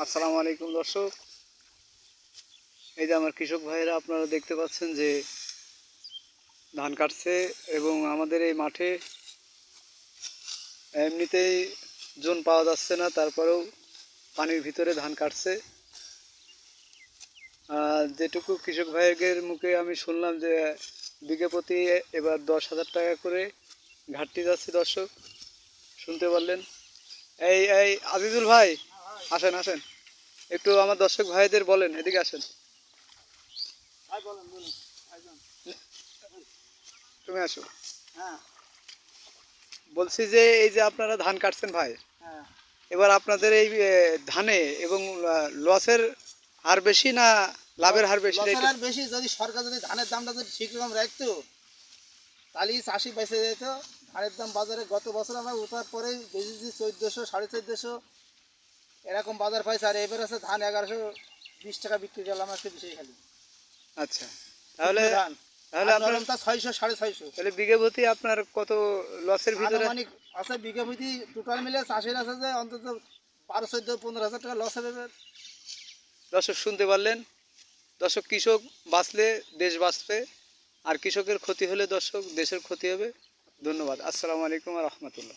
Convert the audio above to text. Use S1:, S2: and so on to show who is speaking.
S1: আসসালামু আলাইকুম দর্শক, এই যে আমার কৃষক ভাইয়েরা আপনারা দেখতে পাচ্ছেন যে ধান কাটছে এবং আমাদের এই মাঠে এমনিতেই জোন পাওয়া যাচ্ছে না, তারপরেও পানির ভিতরে ধান কাটছে। যেটুকু কৃষক ভাইয়ের মুখে আমি শুনলাম যে বিঘে প্রতি এবার 10,000 টাকা করে ঘাটতি যাচ্ছে। দর্শক শুনতে পারলেন। এই এই আজিজুল ভাই, আসেন আসেন, একটু আমার দর্শক ভাইদের বলেন, এদিকে আসেন। তুমি আসো।
S2: হ্যাঁ
S1: বলছি যে এই যে আপনারা ধান কাটছেন ভাই,
S2: হ্যাঁ
S1: এবার আপনাদের এই ধানে এবং লসের হার বেশি না লাভের হার বেশি?
S2: লসের আর বেশি। যদি সরকার যদি ধানের দামটা যদি ঠিক রকম রাখতো তাহলেই চাষি বেঁচে যেত। ধানের দাম বাজারে গত বছর আমরা উঠার পরেই বেশি 1400 1450 এরকম বাজার পাইছে, আর এবার আছে ধান 1120 টাকা বিক্রি করলাম আজকে বিষয় খালি।
S1: আচ্ছা, তাহলে
S2: ধান
S1: তাহলে আপনার
S2: তা 600 650।
S1: তাহলে বিঘে প্রতি আপনার কত লসের ভিতরে?
S2: আনুমানিক আছে বিঘা প্রতি টোটাল মিলে চাষের আছে যে অন্তত 12 14 15 হাজার টাকা লস হবে।
S1: দর্শক শুনতে পারলেন। দর্শক, কৃষক বাঁচলে দেশ বাঁচবে, আর কৃষকের ক্ষতি হলে দর্শক দেশের ক্ষতি হবে। ধন্যবাদ। আসসালামু আলাইকুম ওয়া রাহমাতুল্লাহ।